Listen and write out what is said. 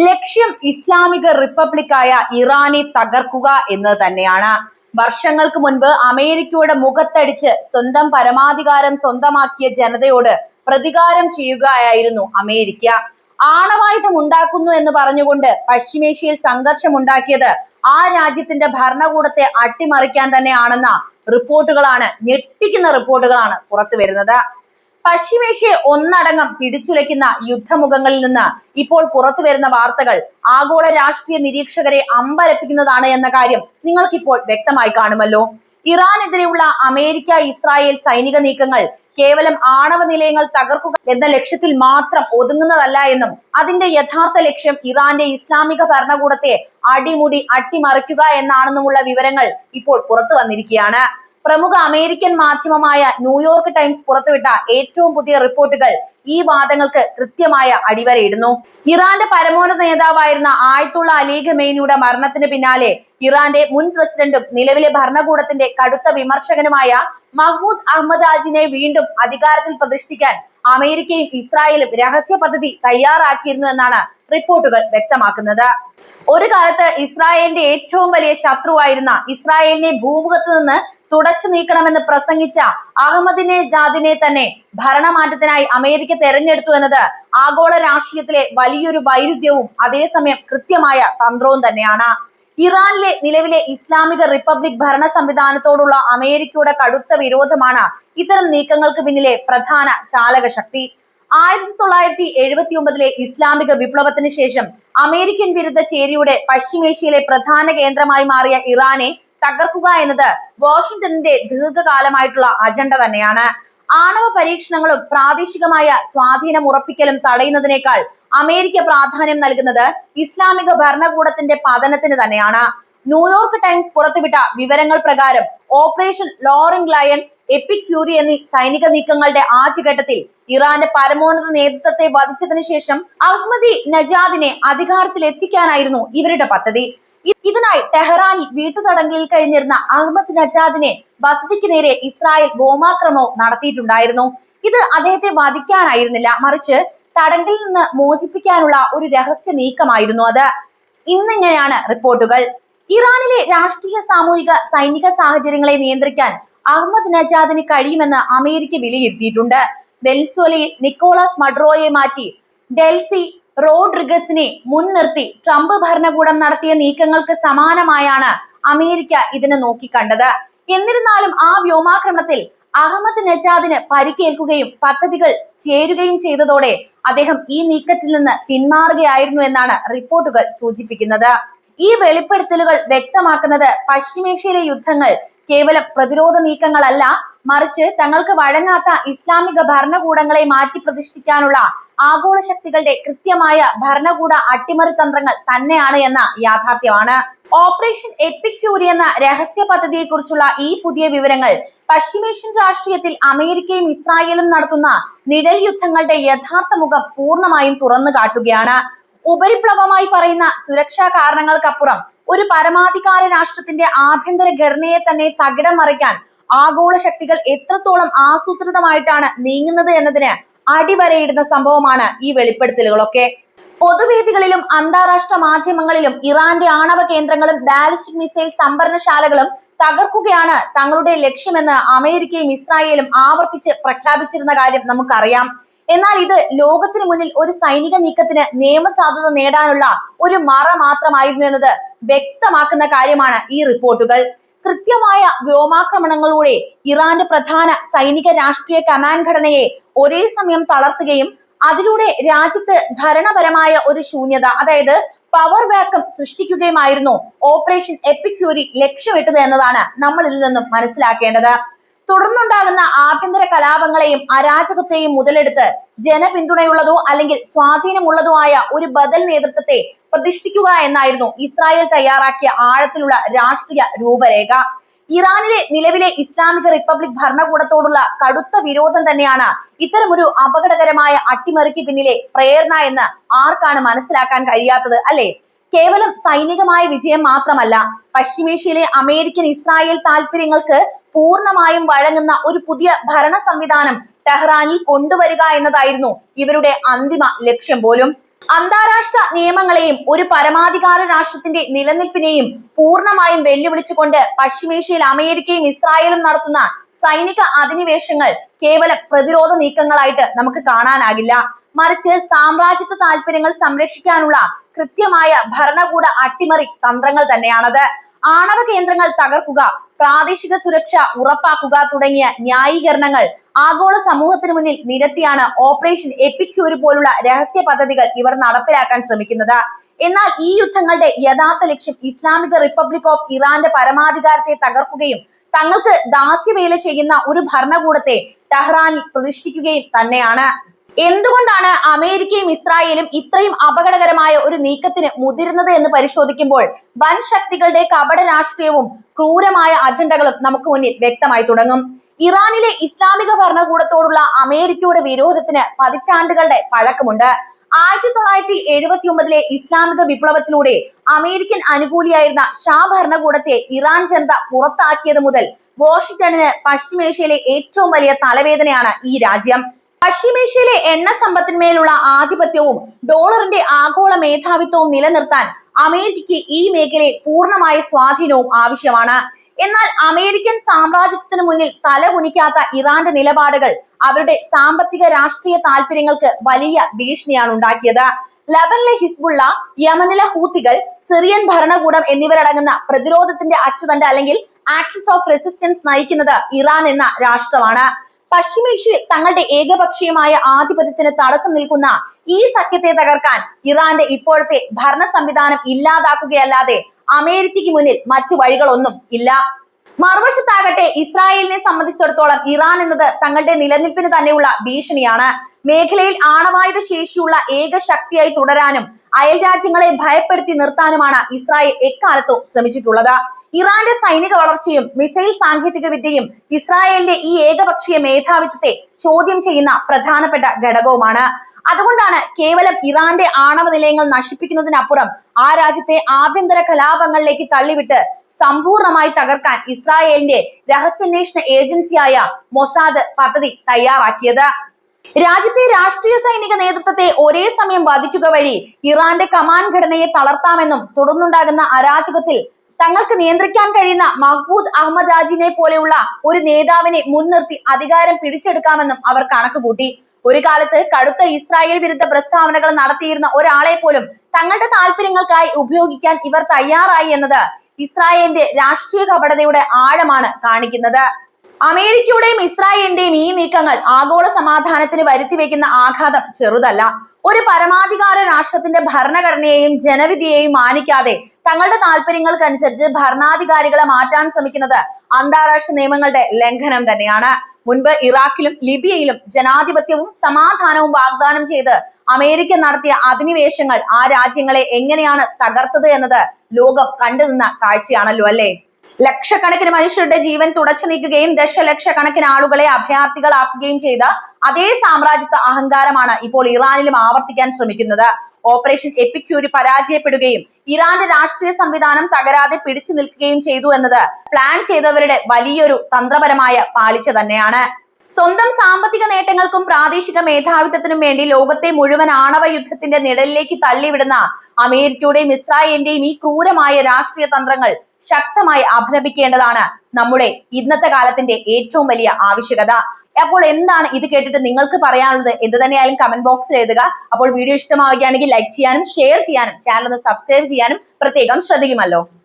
ലക്ഷ്യം ഇസ്ലാമിക റിപ്പബ്ലിക്കായ ഇറാനെ തകർക്കുക എന്ന് തന്നെയാണ്. വർഷങ്ങൾക്ക് മുൻപ് അമേരിക്കയുടെ മുഖത്തടിച്ച് സ്വന്തം പരമാധികാരം സ്വന്തമാക്കിയ ജനതയോട് പ്രതികാരം ചെയ്യുകയായിരുന്നു അമേരിക്ക. ആണവായുധം ഉണ്ടാക്കുന്നു എന്ന് പറഞ്ഞുകൊണ്ട് പശ്ചിമേഷ്യയിൽ സംഘർഷമുണ്ടാക്കിയത് ആ രാജ്യത്തിന്റെ ഭരണകൂടത്തെ അട്ടിമറിക്കാൻ തന്നെയാണെന്ന ഞെട്ടിക്കുന്ന റിപ്പോർട്ടുകളാണ് പുറത്തു വരുന്നത്. പശ്ചിമേഷ്യയെ ഒന്നടങ്കം പിടിച്ചുലയ്ക്കുന്ന യുദ്ധമുഖങ്ങളിൽ നിന്ന് ഇപ്പോൾ പുറത്തു വരുന്ന വാർത്തകൾ ആഗോള രാഷ്ട്രീയ നിരീക്ഷകരെ അമ്പരപ്പിക്കുന്നതാണ് എന്ന കാര്യം നിങ്ങൾക്കിപ്പോൾ വ്യക്തമായി കാണുമല്ലോ. ഇറാനെതിരെയുള്ള അമേരിക്ക ഇസ്രായേൽ സൈനിക നീക്കങ്ങൾ കേവലം ആണവ നിലയങ്ങൾ തകർക്കുക എന്ന ലക്ഷ്യത്തിൽ മാത്രം ഒതുങ്ങുന്നതല്ല എന്നും അതിന്റെ യഥാർത്ഥ ലക്ഷ്യം ഇറാന്റെ ഇസ്ലാമിക ഭരണകൂടത്തെ അടിമുടി അട്ടിമറിക്കുക എന്നാണെന്നുമുള്ള വിവരങ്ങൾ ഇപ്പോൾ പുറത്തു വന്നിരിക്കുകയാണ്. പ്രമുഖ അമേരിക്കൻ മാധ്യമമായ ന്യൂയോർക്ക് ടൈംസ് പുറത്തുവിട്ട ഏറ്റവും പുതിയ റിപ്പോർട്ടുകൾ ഈ വാദങ്ങൾക്ക് കൃത്യമായ അടിവരയിടുന്നു. ഇറാന്റെ പരമോന്നത നേതാവായിരുന്ന ആയത്തുള്ള അലി ഖമേനിയുടെ മരണത്തിന് പിന്നാലെ ഇറാന്റെ മുൻ പ്രസിഡന്റും നിലവിലെ ഭരണകൂടത്തിന്റെ കടുത്ത വിമർശകനുമായ മഹ്മൂദ് അഹമ്മദാജിനെ വീണ്ടും അധികാരത്തിൽ പ്രതിഷ്ഠിക്കാൻ അമേരിക്കയും ഇസ്രായേലും രഹസ്യ പദ്ധതി തയ്യാറാക്കിയിരുന്നു എന്നാണ് റിപ്പോർട്ടുകൾ വ്യക്തമാക്കുന്നത്. ഒരു കാലത്ത് ഇസ്രായേലിന്റെ ഏറ്റവും വലിയ ശത്രുവായിരുന്ന ഇസ്രായേലിനെ ഭൂമുഖത്ത് നിന്ന് തുടച്ചു നീക്കണമെന്ന് പ്രസംഗിച്ച അഹമ്മദിനെജാദിനെ തന്നെ ഭരണമാറ്റത്തിനായി അമേരിക്ക തെരഞ്ഞെടുത്തു എന്നത് ആഗോള രാഷ്ട്രീയത്തിലെ വലിയൊരു വൈരുദ്ധ്യവും അതേസമയം കൃത്യമായ തന്ത്രവും തന്നെയാണ്. ഇറാനിലെ നിലവിലെ ഇസ്ലാമിക റിപ്പബ്ലിക് ഭരണ സംവിധാനത്തോടുള്ള അമേരിക്കയുടെ കടുത്ത വിരോധമാണ് ഇത്തരം നീക്കങ്ങൾക്ക് പിന്നിലെ പ്രധാന ചാലക ശക്തി. 1979 ഇസ്ലാമിക വിപ്ലവത്തിന് ശേഷം അമേരിക്കൻ വിരുദ്ധ ചേരിയുടെ പശ്ചിമേഷ്യയിലെ പ്രധാന കേന്ദ്രമായി മാറിയ ഇറാനെ തകർക്കുക എന്നത് വാഷിംഗ്ടണിന്റെ ദീർഘകാലമായിട്ടുള്ള അജണ്ട തന്നെയാണ്. ആണവ പരീക്ഷണങ്ങളും പ്രാദേശികമായ സ്വാധീനം ഉറപ്പിക്കലും തടയുന്നതിനേക്കാൾ അമേരിക്ക പ്രാധാന്യം നൽകുന്നത് ഇസ്ലാമിക ഭരണകൂടത്തിന്റെ പതനത്തിന് തന്നെയാണ്. ന്യൂയോർക്ക് ടൈംസ് പുറത്തുവിട്ട വിവരങ്ങൾ പ്രകാരം operation lowering lion, EPIC Fury എന്നീ സൈനിക നീക്കങ്ങളുടെ ആദ്യഘട്ടത്തിൽ ഇറാന്റെ പരമോന്നത നേതൃത്വത്തെ വധിച്ചതിനു ശേഷം അഹ്മദി നജാദിനെ അധികാരത്തിൽ എത്തിക്കാനായിരുന്നു ഇവരുടെ പദ്ധതി. ഇതിനായി ടെഹ്റാനിൽ വീട്ടുതടങ്കലിൽ കഴിഞ്ഞിരുന്ന അഹമ്മദ് നജാദിനെ വസതിക്ക് നേരെ ഇസ്രായേൽ ബോംബാക്രമണവും നടത്തിയിട്ടുണ്ടായിരുന്നു. ഇത് അദ്ദേഹത്തെ വധിക്കാനായിരുന്നില്ല, മറിച്ച് തടങ്കലിൽ നിന്ന് മോചിപ്പിക്കാനുള്ള ഒരു രഹസ്യ നീക്കമായിരുന്നു അത്. ഇന്നിങ്ങനെയാണ് റിപ്പോർട്ടുകൾ. ഇറാനിലെ രാഷ്ട്രീയ, സാമൂഹിക, സൈനിക സാഹചര്യങ്ങളെ നിയന്ത്രിക്കാൻ അഹമ്മദ് നജാദിന് കഴിയുമെന്ന് അമേരിക്ക വിലയിരുത്തിയിട്ടുണ്ട്. വെനിസ്വേലയിൽ നിക്കോളാസ് മഡുറോയെ മാറ്റി ഡെൽസി റോഡ്രിഗസിനെ മുൻനിർത്തി ട്രംപ് ഭരണകൂടം നടത്തിയ നീക്കങ്ങൾക്ക് സമാനമായാണ് അമേരിക്ക ഇതിനെ നോക്കിക്കണ്ടത്. എന്നിരുന്നാലും ആ വ്യോമാക്രമണത്തിൽ അഹമ്മദ് നജാദിന് പരിക്കേൽക്കുകയും പദ്ധതികൾ ചേരുകയും ചെയ്തതോടെ അദ്ദേഹം ഈ നീക്കത്തിൽ നിന്ന് പിന്മാറുകയായിരുന്നു എന്നാണ് റിപ്പോർട്ടുകൾ സൂചിപ്പിക്കുന്നത്. ഈ വെളിപ്പെടുത്തലുകൾ വ്യക്തമാക്കുന്നത് പശ്ചിമേഷ്യയിലെ യുദ്ധങ്ങൾ കേവലം പ്രതിരോധ നീക്കങ്ങളല്ല, മറിച്ച് തങ്ങൾക്ക് വഴങ്ങാത്ത ഇസ്ലാമിക ഭരണകൂടങ്ങളെ മാറ്റി പ്രതിഷ്ഠിക്കാനുള്ള ആഗോള ശക്തികളുടെ കൃത്യമായ ഭരണകൂട അട്ടിമറി തന്ത്രങ്ങൾ തന്നെയാണ് എന്ന യാഥാർത്ഥ്യമാണ്. ഓപ്പറേഷൻ എപ്പിക് ഫ്യൂരി എന്ന രഹസ്യ പദ്ധതിയെ കുറിച്ചുള്ള ഈ പുതിയ വിവരങ്ങൾ പശ്ചിമേഷ്യൻ രാഷ്ട്രീയത്തിൽ അമേരിക്കയും ഇസ്രായേലും നടത്തുന്ന നിഴൽ യുദ്ധങ്ങളുടെ യഥാർത്ഥ മുഖം പൂർണ്ണമായും തുറന്നു കാട്ടുകയാണ്. ഉപരിപ്ലവമായി പറയുന്ന സുരക്ഷാ കാരണങ്ങൾക്കപ്പുറം ഒരു പരമാധികാര രാഷ്ട്രത്തിന്റെ ആഭ്യന്തര ഘടനയെ തന്നെ തകിടം മറിക്കാൻ ആഗോള ശക്തികൾ എത്രത്തോളം ആസൂത്രിതമായിട്ടാണ് നീങ്ങുന്നത് എന്നതിന് അടിവരയിടുന്ന സംഭവമാണ് ഈ വെളിപ്പെടുത്തലുകളൊക്കെ. പൊതുവേദികളിലും അന്താരാഷ്ട്ര മാധ്യമങ്ങളിലും ഇറാന്റെ ആണവ കേന്ദ്രങ്ങളും ബാലിസ്റ്റിക് മിസൈൽ സംഭരണശാലകളും തകർക്കുകയാണ് തങ്ങളുടെ ലക്ഷ്യമെന്ന് അമേരിക്കയും ഇസ്രായേലും ആവർത്തിച്ച് പ്രഖ്യാപിച്ചിരുന്ന കാര്യം നമുക്കറിയാം. എന്നാൽ ഇത് ലോകത്തിന് മുന്നിൽ ഒരു സൈനിക നീക്കത്തിന് നിയമസാധുത നേടാനുള്ള ഒരു മറ മാത്രമായിരുന്നു എന്നത് വ്യക്തമാക്കുന്ന കാര്യമാണ് ഈ റിപ്പോർട്ടുകൾ. കൃത്യമായ വ്യോമാക്രമണങ്ങളിലൂടെ ഇറാന്റെ പ്രധാന സൈനിക രാഷ്ട്രീയ കമാൻഡ് ഘടനയെ ഒരേ സമയം തളർത്തുകയും അതിലൂടെ രാജ്യത്ത് ഭരണപരമായ ഒരു ശൂന്യത, അതായത് പവർ വാക്വം സൃഷ്ടിക്കുകയുമായിരുന്നു ഓപ്പറേഷൻ എപ്പിക് ഫ്യൂരി ലക്ഷ്യമിട്ടത് എന്നതാണ് നമ്മൾ ഇതിൽ നിന്നും മനസ്സിലാക്കേണ്ടത്. തുടർന്നുണ്ടാകുന്ന ആഭ്യന്തര കലാപങ്ങളെയും അരാജകത്തെയും മുതലെടുത്ത് ജനപിന്തുണയുള്ളതോ അല്ലെങ്കിൽ സ്വാധീനമുള്ളതോ ആയ ഒരു ബദൽ നേതൃത്വത്തെ പ്രതിഷ്ഠിക്കുക എന്നായിരുന്നു ഇസ്രായേൽ തയ്യാറാക്കിയ ആഴത്തിലുള്ള രാഷ്ട്രീയ രൂപരേഖ. ഇറാനിലെ നിലവിലെ ഇസ്ലാമിക റിപ്പബ്ലിക് ഭരണകൂടത്തോടുള്ള കടുത്ത വിരോധം തന്നെയാണ് ഇത്തരമൊരു അപകടകരമായ അട്ടിമറിക്ക് പിന്നിലെ പ്രേരണ എന്ന് ആർക്കാണ് മനസ്സിലാക്കാൻ കഴിയാത്തത്, അല്ലെ? കേവലം സൈനികമായ വിജയം മാത്രമല്ല, പശ്ചിമേഷ്യയിലെ അമേരിക്കൻ ഇസ്രായേൽ താല്പര്യങ്ങൾക്ക് പൂർണ്ണമായും വഴങ്ങുന്ന ഒരു പുതിയ ഭരണ സംവിധാനം ടെഹ്റാനിൽ കൊണ്ടുവരിക എന്നതായിരുന്നു ഇവരുടെ അന്തിമ ലക്ഷ്യം പോലും. അന്താരാഷ്ട്ര നിയമങ്ങളെയും ഒരു പരമാധികാര രാഷ്ട്രത്തിന്റെ നിലനിൽപ്പിനെയും പൂർണ്ണമായും വെല്ലുവിളിച്ചുകൊണ്ട് പശ്ചിമേഷ്യയിൽ അമേരിക്കയും ഇസ്രായേലും നടത്തുന്ന സൈനിക അധിനിവേശങ്ങൾ കേവലം പ്രതിരോധ നീക്കങ്ങളായിട്ട് നമുക്ക് കാണാനാകില്ല. മറിച്ച് സാമ്രാജ്യത്വ താല്പര്യങ്ങൾ സംരക്ഷിക്കാനുള്ള കൃത്യമായ ഭരണകൂട അട്ടിമറി തന്ത്രങ്ങൾ തന്നെയാണത്. ആണവ കേന്ദ്രങ്ങൾ തകർക്കുക, പ്രാദേശിക സുരക്ഷ ഉറപ്പാക്കുക തുടങ്ങിയ ന്യായീകരണങ്ങൾ ആഗോള സമൂഹത്തിന് മുന്നിൽ നിരത്തിയാണ് ഓപ്പറേഷൻ എപ്പിക് ഫ്യൂരി പോലുള്ള രഹസ്യ പദ്ധതികൾ ഇവർ നടപ്പിലാക്കാൻ ശ്രമിക്കുന്നത്. എന്നാൽ ഈ യുദ്ധങ്ങളുടെ യഥാർത്ഥ ലക്ഷ്യം ഇസ്ലാമിക റിപ്പബ്ലിക് ഓഫ് ഇറാന്റെ പരമാധികാരത്തെ തകർക്കുകയും തങ്ങൾക്ക് ദാസ്യവേല ചെയ്യുന്ന ഒരു ഭരണകൂടത്തെ ടെഹ്റാനിൽ പ്രതിഷ്ഠിക്കുകയും തന്നെയാണ്. എന്തുകൊണ്ടാണ് അമേരിക്കയും ഇസ്രായേലും ഇത്രയും അപകടകരമായ ഒരു നീക്കത്തിന് മുതിരുന്നത് എന്ന് പരിശോധിക്കുമ്പോൾ വൻ ശക്തികളുടെ കപട രാഷ്ട്രീയവും ക്രൂരമായ അജണ്ടകളും നമുക്ക് മുന്നിൽ വ്യക്തമായി തുടങ്ങും. ഇറാനിലെ ഇസ്ലാമിക ഭരണകൂടത്തോടുള്ള അമേരിക്കയുടെ വിരോധത്തിന് പതിറ്റാണ്ടുകളുടെ പഴക്കമുണ്ട്. 1979 ഇസ്ലാമിക വിപ്ലവത്തിലൂടെ അമേരിക്കൻ അനുകൂലിയായിരുന്ന ഷാ ഭരണകൂടത്തെ ഇറാൻ ജനത പുറത്താക്കിയത് മുതൽ വാഷിംഗ്ടണിന് പശ്ചിമേഷ്യയിലെ ഏറ്റവും വലിയ തലവേദനയാണ് ഈ രാജ്യം. പശ്ചിമേഷ്യയിലെ എണ്ണ സമ്പത്തിന്മേലുള്ള ആധിപത്യവും ഡോളറിന്റെ ആഗോള മേധാവിത്വവും നിലനിർത്താൻ അമേരിക്കയ്ക്ക് ഈ മേഖലയിൽ പൂർണ്ണമായ സ്വാധീനവും ആവശ്യമാണ്. എന്നാൽ അമേരിക്കൻ സാമ്രാജ്യത്വത്തിന് മുന്നിൽ തലകുനിക്കാത്ത ഇറാന്റെ നിലപാടുകൾ അവരുടെ സാമ്പത്തിക രാഷ്ട്രീയ താല്പര്യങ്ങൾക്ക് വലിയ ഭീഷണിയാണ് ഉണ്ടാക്കിയത്. ലബനിലെ ഹിസ്ബുള്ള, യമനിലെ ഹൂത്തികൾ, സിറിയൻ ഭരണകൂടം എന്നിവരടങ്ങുന്ന പ്രതിരോധത്തിന്റെ അച്ചുതണ്ട് അല്ലെങ്കിൽ ആക്സിസ് ഓഫ് റെസിസ്റ്റൻസ് നയിക്കുന്നത് ഇറാൻ എന്ന രാഷ്ട്രമാണ്. പശ്ചിമേഷ്യയിൽ തങ്ങളുടെ ഏകപക്ഷീയമായ ആധിപത്യത്തിന് തടസ്സം നിൽക്കുന്ന ഈ സഖ്യത്തെ തകർക്കാൻ ഇറാന്റെ ഇപ്പോഴത്തെ ഭരണ സംവിധാനം ഇല്ലാതാക്കുകയല്ലാതെ അമേരിക്കയ്ക്ക് മുന്നിൽ മറ്റു വഴികളൊന്നും ഇല്ല. മറുവശത്താകട്ടെ ഇസ്രായേലിനെ സംബന്ധിച്ചിടത്തോളം ഇറാൻ എന്നത് തങ്ങളുടെ നിലനിൽപ്പിന് തന്നെയുള്ള ഭീഷണിയാണ്. മേഖലയിൽ ആണവായുധ ശേഷിയുള്ള ഏക ശക്തിയായി തുടരാനും അയൽ രാജ്യങ്ങളെ ഭയപ്പെടുത്തി നിർത്താനുമാണ് ഇസ്രായേൽ എക്കാലത്തും ശ്രമിച്ചിട്ടുള്ളത്. ഇറാന്റെ സൈനിക വളർച്ചയും മിസൈൽ സാങ്കേതിക വിദ്യയും ഇസ്രായേലിന്റെ ഈ ഏകപക്ഷീയ മേധാവിത്വത്തെ ചോദ്യം ചെയ്യുന്ന പ്രധാനപ്പെട്ട ഘടകവുമാണ്. അതുകൊണ്ടാണ് കേവലം ഇറാന്റെ ആണവ നിലയങ്ങൾ നശിപ്പിക്കുന്നതിനപ്പുറം ആ രാജ്യത്തെ ആഭ്യന്തര കലാപങ്ങളിലേക്ക് തള്ളിവിട്ട് സമ്പൂർണമായി തകർക്കാൻ ഇസ്രായേലിന്റെ രഹസ്യാന്വേഷണ ഏജൻസിയായ മൊസാദ് പദ്ധതി തയ്യാറാക്കിയത്. രാജ്യത്തെ രാഷ്ട്രീയ സൈനിക നേതൃത്വത്തെ ഒരേ സമയം വധിക്കുക വഴി ഇറാന്റെ കമാൻഡ് ഘടനയെ തളർത്താമെന്നും തുടർന്നുണ്ടാകുന്ന അരാജകത്തിൽ തങ്ങൾക്ക് നിയന്ത്രിക്കാൻ കഴിയുന്ന മഹ്മൂദ് അഹമ്മദ് രാജിനെ പോലെയുള്ള ഒരു നേതാവിനെ മുൻനിർത്തി അധികാരം പിടിച്ചെടുക്കാമെന്നും അവർ കണക്കുകൂട്ടി. ഒരു കാലത്ത് കടുത്ത ഇസ്രായേൽ വിരുദ്ധ പ്രസ്താവനകൾ നടത്തിയിരുന്ന ഒരാളെ പോലും തങ്ങളുടെ താല്പര്യങ്ങൾക്കായി ഉപയോഗിക്കാൻ ഇവർ തയ്യാറായി എന്നത് ഇസ്രായേലിന്റെ രാഷ്ട്രീയ കപടതയുടെ ആഴമാണ് കാണിക്കുന്നത്. അമേരിക്കയുടെയും ഇസ്രായേലിന്റെയും ഈ നീക്കങ്ങൾ ആഗോള സമാധാനത്തിന് വരുത്തിവെക്കുന്ന ആഘാതം ചെറുതല്ല. ഒരു പരമാധികാര രാഷ്ട്രത്തിന്റെ ഭരണഘടനയെയും ജനവിധിയെയും മാനിക്കാതെ തങ്ങളുടെ താല്പര്യങ്ങൾക്കനുസരിച്ച് ഭരണാധികാരികളെ മാറ്റാൻ ശ്രമിക്കുന്നത് അന്താരാഷ്ട്ര നിയമങ്ങളുടെ ലംഘനം തന്നെയാണ്. മുൻപ് ഇറാഖിലും ലിബിയയിലും ജനാധിപത്യവും സമാധാനവും വാഗ്ദാനം ചെയ്ത് അമേരിക്ക നടത്തിയ അധിനിവേശങ്ങൾ ആ രാജ്യങ്ങളെ എങ്ങനെയാണ് തകർത്തത് എന്നത് ലോകം കണ്ടുനിന്ന കാഴ്ചയാണല്ലോ അല്ലേ. ലക്ഷക്കണക്കിന് മനുഷ്യരുടെ ജീവൻ തുടച്ചു നീക്കുകയും ദശലക്ഷക്കണക്കിന് ആളുകളെ അഭയാർത്ഥികളാക്കുകയും ചെയ്ത അതേ സാമ്രാജ്യത്വ അഹങ്കാരമാണ് ഇപ്പോൾ ഇറാനിലും ആവർത്തിക്കാൻ ശ്രമിക്കുന്നത്. ഓപ്പറേഷൻ എപ്പിക് ഫ്യൂരി പരാജയപ്പെടുകയും ഇറാന്റെ രാഷ്ട്രീയ സംവിധാനം തകരാതെ പിടിച്ചു നിൽക്കുകയും ചെയ്തു എന്നത് പ്ലാൻ ചെയ്തവരുടെ വലിയൊരു തന്ത്രപരമായ പാളിച്ച തന്നെയാണ്. സ്വന്തം സാമ്പത്തിക നേട്ടങ്ങൾക്കും പ്രാദേശിക മേധാവിത്വത്തിനും വേണ്ടി ലോകത്തെ മുഴുവൻ ആണവ യുദ്ധത്തിന്റെ നിഴലിലേക്ക് തള്ളിവിടുന്ന അമേരിക്കയുടെയും ഇസ്രായേലിന്റെയും ഈ ക്രൂരമായ രാഷ്ട്രീയ തന്ത്രങ്ങൾ ശക്തമായി അപലപിക്കേണ്ടതാണ് നമ്മുടെ ഇന്നത്തെ കാലത്തിന്റെ ഏറ്റവും വലിയ ആവശ്യകത. അപ്പോൾ എന്താണ് ഇത് കേട്ടിട്ട് നിങ്ങൾക്ക് പറയാനുള്ളത്? എന്ത് തന്നെയായാലും കമന്റ് ബോക്സിൽ എഴുതുക. അപ്പോൾ വീഡിയോ ഇഷ്ടമാവുകയാണെങ്കിൽ ലൈക്ക് ചെയ്യാനും ഷെയർ ചെയ്യാനും ചാനൽ ഒന്ന് സബ്സ്ക്രൈബ് ചെയ്യാനും പ്രത്യേകം ശ്രദ്ധിക്കുമല്ലോ.